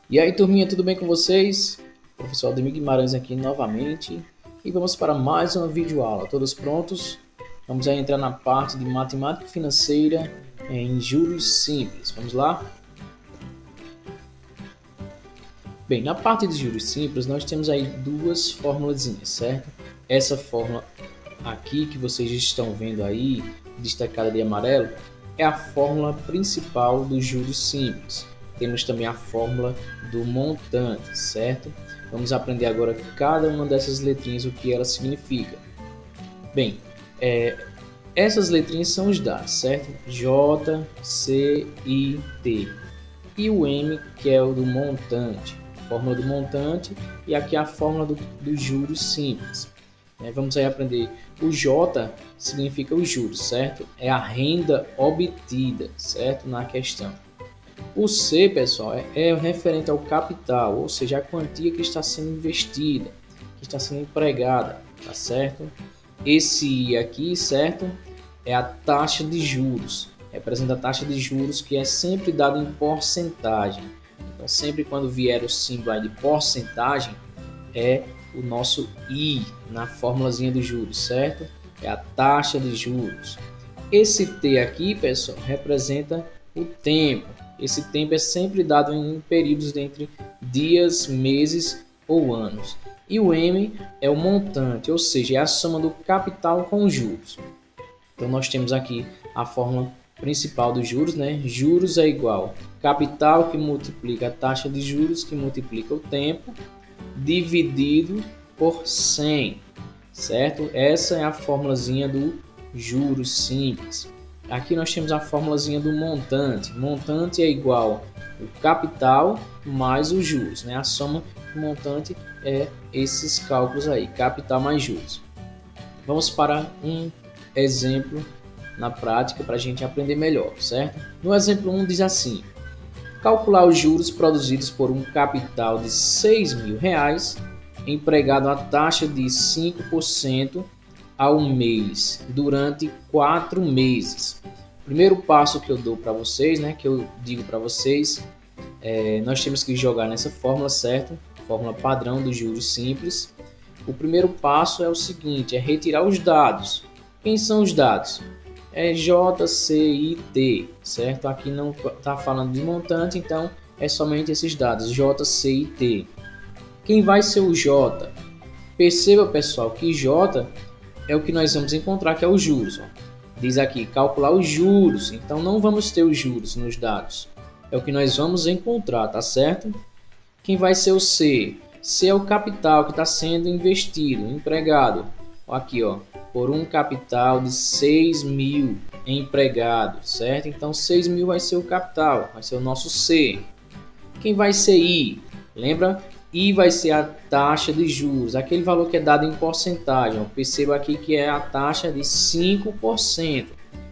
E aí, turminha, tudo bem com vocês? Professor Aldemir Guimarães aqui novamente e vamos para mais uma videoaula. Todos prontos? Vamos aí entrar na parte de matemática financeira em juros simples. Vamos lá? Bem, na parte de juros simples, nós temos aí duas formulazinhas, certo? Essa fórmula aqui que vocês estão vendo aí, destacada de amarelo, é a fórmula principal dos juros simples. Temos também a fórmula do montante, certo? Vamos aprender agora cada uma dessas letrinhas, o que ela significa. Bem, essas letrinhas são os dados, certo? J, C, I, T. E o M, que é o do montante. Fórmula do montante e aqui a fórmula dos juros simples. Vamos aí aprender. O J significa os juros, certo? É a renda obtida, certo? Na questão. O C, pessoal, é referente ao capital, ou seja, a quantia que está sendo investida, que está sendo empregada, tá certo? Esse I aqui, certo? É a taxa de juros. Representa a taxa de juros que é sempre dada em porcentagem. Então, sempre quando vier o símbolo aí de porcentagem, é o nosso I na formulazinha dos juros, certo? É a taxa de juros. Esse T aqui, pessoal, representa o tempo. Esse tempo é sempre dado em períodos entre dias, meses ou anos. E o M é o montante, ou seja, é a soma do capital com os juros. Então, nós temos aqui a fórmula principal dos juros, né? Juros é igual capital que multiplica a taxa de juros que multiplica o tempo dividido por 100, certo? Essa é a formulazinha do juros simples. Aqui nós temos a formulazinha do montante. Montante é igual o capital mais os juros, né? A soma do montante é esses cálculos aí, capital mais juros. Vamos para um exemplo na prática para a gente aprender melhor, certo? No exemplo 1 diz assim: calcular os juros produzidos por um capital de R$6.000 empregado a taxa de 5% ao mês durante 4 meses. O primeiro passo que eu dou para vocês, né, que eu digo para vocês, nós temos que jogar nessa fórmula, certo? Fórmula padrão dos juros simples. O primeiro passo é o seguinte, é retirar os dados. Quem são os dados? É J, C, I, T, certo? Aqui não está falando de montante, então é somente esses dados, J, C e T. Quem vai ser o J? Perceba, pessoal, que J é o que nós vamos encontrar, que é os juros. Ó. Diz aqui, calcular os juros, então não vamos ter os juros nos dados. É o que nós vamos encontrar, tá certo? Quem vai ser o C? C é o capital que está sendo investido, empregado. Aqui, ó, por um capital de 6.000 empregados, certo? Então, 6.000 vai ser o capital, vai ser o nosso C. Quem vai ser I? Lembra? I vai ser a taxa de juros, aquele valor que é dado em porcentagem. Perceba aqui que é a taxa de 5%.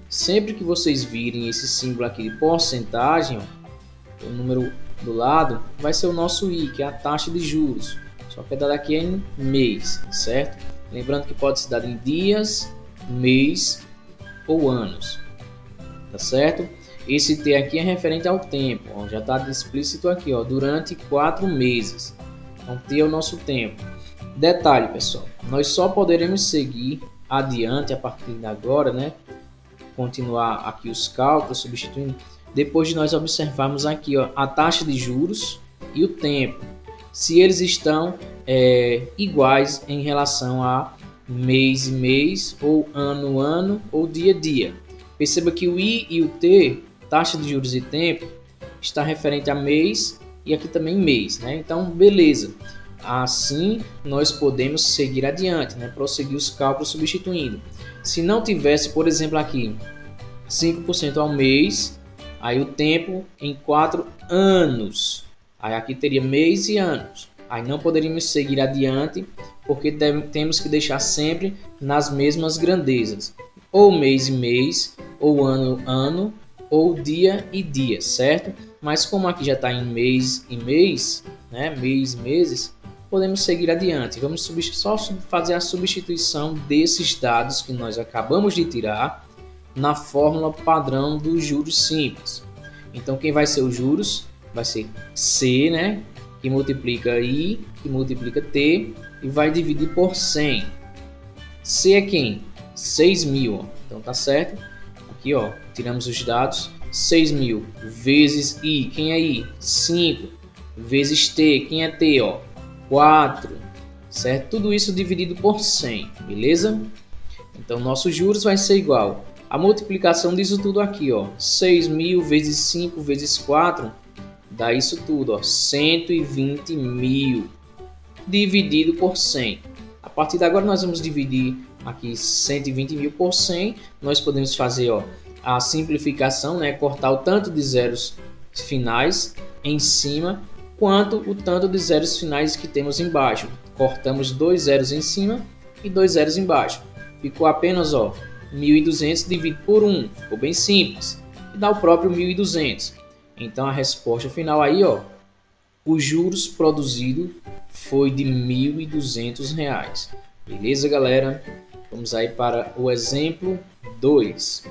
Sempre que vocês virem esse símbolo aqui de porcentagem, ó, o número do lado, vai ser o nosso I, que é a taxa de juros. Só que é dado aqui em mês, certo? Lembrando que pode ser dado em dias, mês ou anos, tá certo? Esse T aqui é referente ao tempo, ó, já está explícito aqui, ó, durante 4 meses. Então, T é o nosso tempo. Detalhe, pessoal, nós só poderemos seguir adiante a partir de agora, né? Continuar aqui os cálculos, substituindo, depois de nós observarmos aqui, ó, a taxa de juros e o tempo. Se eles estão iguais em relação a mês e mês, ou ano ano, ou dia a dia. Perceba que o I e o T, taxa de juros e tempo, está referente a mês e aqui também mês, né? Então, beleza. Assim, nós podemos seguir adiante, né? Prosseguir os cálculos substituindo. Se não tivesse, por exemplo, aqui 5% ao mês, aí o tempo em 4 anos. Aí aqui teria mês e anos. Aí não poderíamos seguir adiante, porque temos que deixar sempre nas mesmas grandezas. Ou mês e mês, ou ano ano, ou dia e dia, certo? Mas como aqui já está em mês e mês, né? Mês e meses, podemos seguir adiante. Vamos só fazer a substituição desses dados que nós acabamos de tirar na fórmula padrão dos juros simples. Então, quem vai ser os juros? vai ser C, né? Que multiplica I, que multiplica T e vai dividir por 100. C é quem? 6.000, ó. Então tá certo. Aqui, ó, tiramos os dados. 6.000 vezes I, quem é I? 5, vezes T, quem é T? Ó, 4, certo? Tudo isso dividido por 100, beleza? Então, nossos juros vai ser igual a multiplicação disso tudo aqui, ó. 6.000 vezes 5 vezes 4, dá isso tudo, ó, 120.000, dividido por 100. A partir de agora, nós vamos dividir aqui 120.000 por 100. Nós podemos fazer, ó, a simplificação, né? Cortar o tanto de zeros finais em cima, quanto o tanto de zeros finais que temos embaixo. Cortamos 2 zeros em cima e 2 zeros embaixo. Ficou apenas, ó, 1.200 dividido por 1. Ficou bem simples. E dá o próprio 1.200. Então, a resposta final aí, ó, os juros produzidos foi de R$ 1.200. Beleza, galera? Vamos aí para o exemplo 2.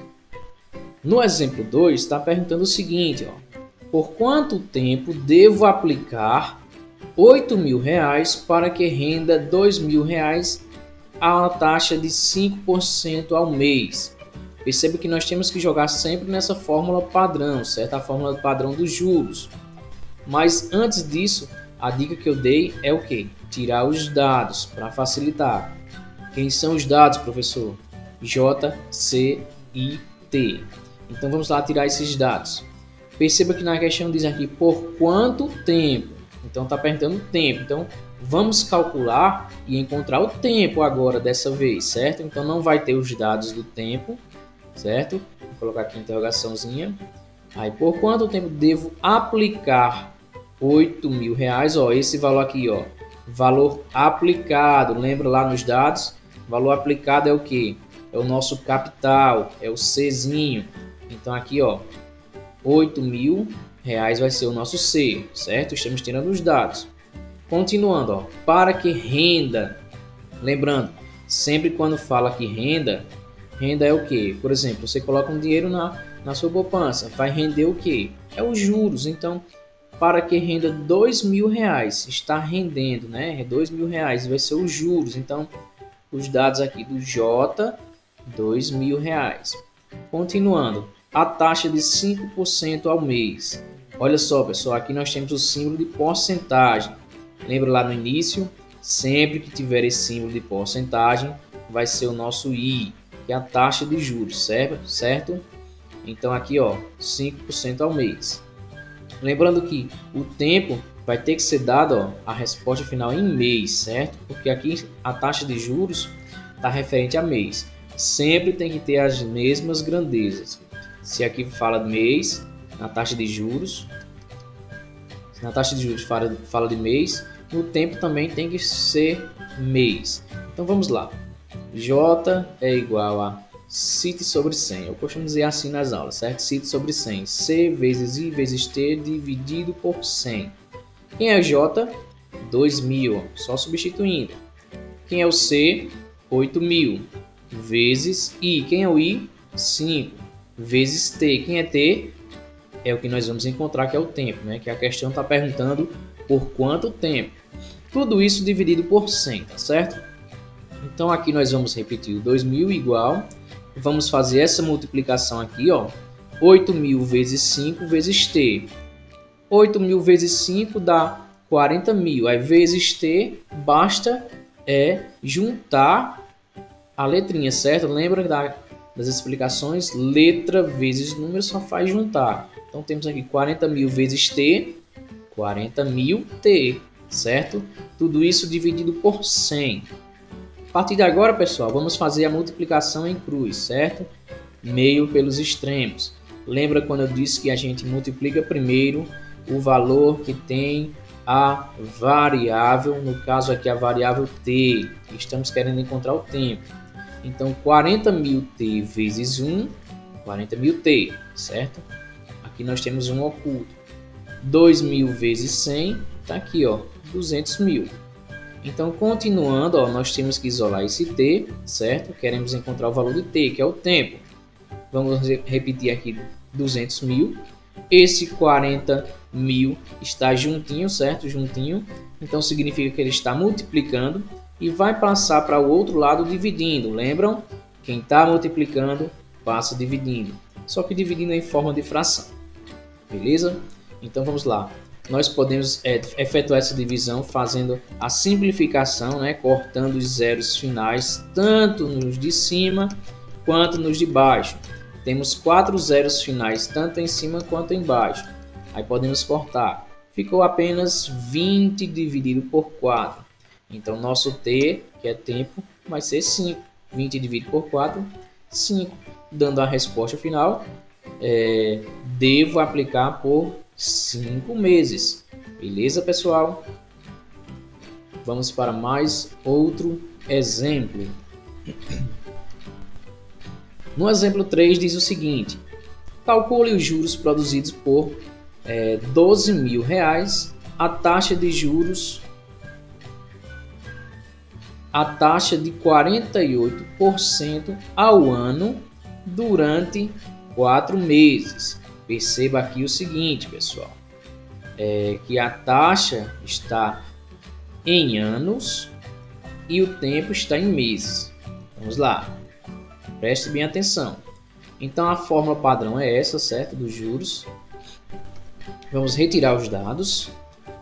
No exemplo 2, está perguntando o seguinte, ó. Por quanto tempo devo aplicar R$ 8.000 para que renda R$ 2.000 a uma taxa de 5% ao mês? Perceba que nós temos que jogar sempre nessa fórmula padrão, certo? A fórmula padrão dos juros. Mas antes disso, a dica que eu dei é o quê? Tirar os dados para facilitar. Quem são os dados, professor? J, C, I, T. Então vamos lá tirar esses dados. Perceba que na questão diz aqui por quanto tempo. Então está perguntando o tempo. Então vamos calcular e encontrar o tempo agora dessa vez, certo? Então não vai ter os dados do tempo, certo? Vou colocar aqui a interrogaçãozinha. Aí por quanto tempo devo aplicar R$ 8.000? Ó, esse valor aqui, ó, valor aplicado. Lembra lá nos dados? Valor aplicado é o que? É o nosso capital, é o Czinho. Então aqui, ó, R$ 8.000 vai ser o nosso C, certo? Estamos tirando os dados. Continuando, ó, para que renda? Lembrando, sempre quando fala que renda é o que? Por exemplo, você coloca um dinheiro na sua poupança, vai render o que? É os juros. Então, para que renda R$ 2.000, está rendendo, né? R$ 2.000 vai ser os juros. Então, os dados aqui do J, R$ 2.000. Continuando, a taxa de 5% ao mês. Olha só, pessoal, aqui nós temos o símbolo de porcentagem. Lembra lá no início? Sempre que tiver esse símbolo de porcentagem, vai ser o nosso I, que é a taxa de juros, certo? Então aqui, ó, 5% ao mês. Lembrando que o tempo vai ter que ser dado, ó, a resposta final em mês, certo? Porque aqui a taxa de juros está referente a mês. Sempre tem que ter as mesmas grandezas. Se aqui fala de mês, na taxa de juros, na taxa de juros fala de mês, no tempo também tem que ser mês. Então vamos lá. J é igual a CIT sobre 100. Eu costumo dizer assim nas aulas, certo? CIT sobre 100. C vezes I vezes T dividido por 100. Quem é o J? 2.000. Só substituindo. Quem é o C? 8.000. Vezes I. Quem é o I? 5. Vezes T. Quem é T? É o que nós vamos encontrar, que é o tempo, né? Que a questão está perguntando por quanto tempo. Tudo isso dividido por 100, tá certo? Então aqui nós vamos repetir o 2.000 igual. Vamos fazer essa multiplicação aqui, ó. 8.000 vezes 5 vezes T. 8.000 vezes 5 dá 40.000. Aí vezes T, basta juntar a letrinha, certo? Lembra das explicações? Letra vezes número só faz juntar. Então temos aqui 40.000 vezes T, 40.000 T, certo? Tudo isso dividido por 100. A partir de agora, pessoal, vamos fazer a multiplicação em cruz, certo? Meio pelos extremos. Lembra quando eu disse que a gente multiplica primeiro o valor que tem a variável, no caso aqui a variável T. Estamos querendo encontrar o tempo. Então, 40.000T vezes 1, 40.000T, certo? Aqui nós temos um oculto. 2.000 vezes 100, tá aqui, ó, 200.000. Então, continuando, ó, nós temos que isolar esse T, certo? Queremos encontrar o valor de T, que é o tempo. Vamos repetir aqui 200.000. Esse 40 1000 está juntinho, certo? Juntinho. Então significa que ele está multiplicando e vai passar para o outro lado dividindo. Lembram? Quem está multiplicando passa dividindo. Só que dividindo em forma de fração. Beleza? Então vamos lá. Nós podemos efetuar essa divisão fazendo a simplificação, né? Cortando os zeros finais, tanto nos de cima quanto nos de baixo. Temos 4 zeros finais, tanto em cima quanto embaixo. Aí podemos cortar. Ficou apenas 20 dividido por 4. Então nosso T, que é tempo, vai ser 5. 20 dividido por 4, 5. Dando a resposta final, devo aplicar por 5 meses. Beleza, pessoal? Vamos para mais outro exemplo. No exemplo 3 diz o seguinte: calcule os juros produzidos por R$12.000, a taxa de juros, a taxa de 48% ao ano durante 4 meses. Perceba aqui o seguinte, pessoal, que a taxa está em anos e o tempo está em meses. Vamos lá, preste bem atenção. Então a fórmula padrão é essa, certo? Dos juros. Vamos retirar os dados.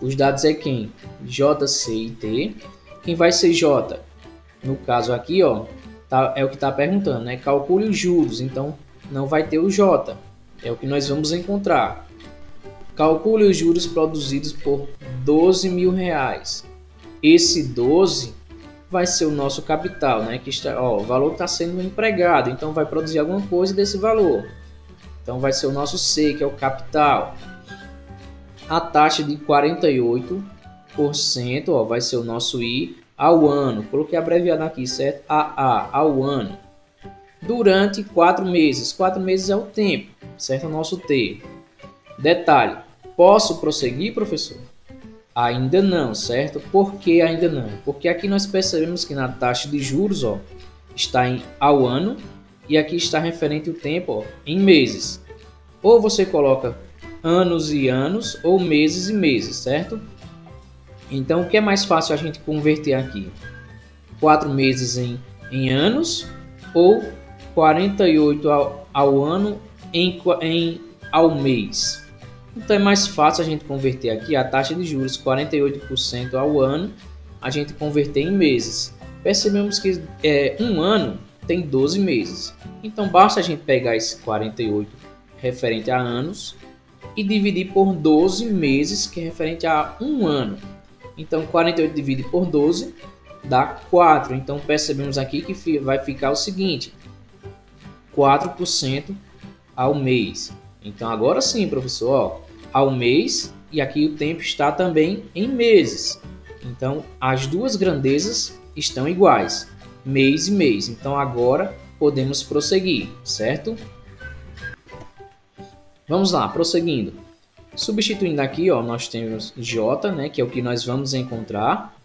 Os dados é quem? J, C e T. Quem vai ser J? No caso aqui, ó, é o que está perguntando, né? Calcule os juros, então não vai ter o J. É o que nós vamos encontrar. Calcule os juros produzidos por R$12.000. Esse 12 vai ser o nosso capital, né? Que está, ó, o valor está sendo empregado, então vai produzir alguma coisa desse valor. Então vai ser o nosso C, que é o capital. A taxa de 48%, ó, vai ser o nosso I ao ano. Coloquei abreviado aqui, certo? AA, ao ano. Durante 4 meses. 4 meses é o tempo, certo? O nosso T. Detalhe, posso prosseguir, professor? Ainda não, certo? Por que ainda não? Porque aqui nós percebemos que na taxa de juros, ó, está em ao ano e aqui está referente o tempo, ó, em meses. Ou você coloca anos e anos ou meses e meses, certo? Então o que é mais fácil a gente converter aqui? 4 meses em anos ou 48 ao ano ao mês? Então é mais fácil a gente converter aqui a taxa de juros 48% ao ano, a gente converter em meses. Percebemos que um ano tem 12 meses. Então basta a gente pegar esse 48 referente a anos e dividir por 12 meses, que é referente a um ano. Então 48 dividido por 12 dá 4. Então percebemos aqui que vai ficar o seguinte: 4% ao mês. Então agora sim, professor, ó, ao mês, e aqui o tempo está também em meses. Então as duas grandezas estão iguais, mês e mês. Então agora podemos prosseguir, certo? Vamos lá, prosseguindo. Substituindo aqui, ó, nós temos J, né, que é o que nós vamos encontrar.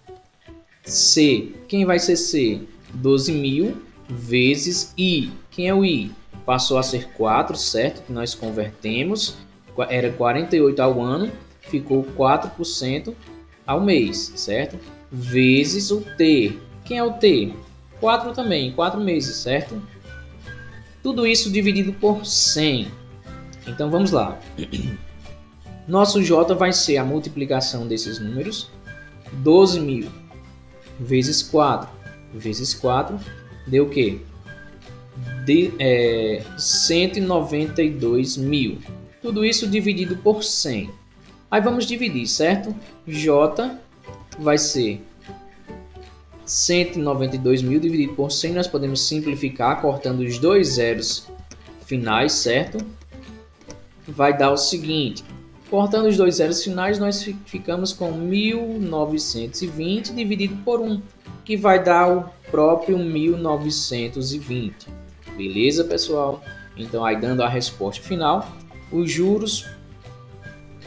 C, quem vai ser C? 12.000 vezes I. Quem é o I? Passou a ser 4, certo? Que nós convertemos. Era 48 ao ano, ficou 4% ao mês, certo? Vezes o T. Quem é o T? 4 também, 4 meses, certo? Tudo isso dividido por 100. Então vamos lá. Nosso J vai ser a multiplicação desses números. 12.000 vezes 4 vezes 4 deu o quê? 192.000. Tudo isso dividido por 100. Aí vamos dividir, certo? J vai ser 192.000 dividido por 100. Nós podemos simplificar cortando os dois zeros finais, certo? Vai dar o seguinte: cortando os dois zeros finais, nós ficamos com 1920 dividido por 1, que vai dar o próprio 1920. Beleza, pessoal? Então, aí dando a resposta final, os juros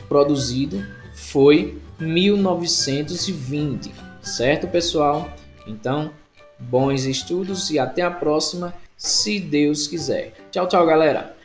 produzido foi 1920, certo, pessoal? Então, bons estudos e até a próxima, se Deus quiser. Tchau, tchau, galera!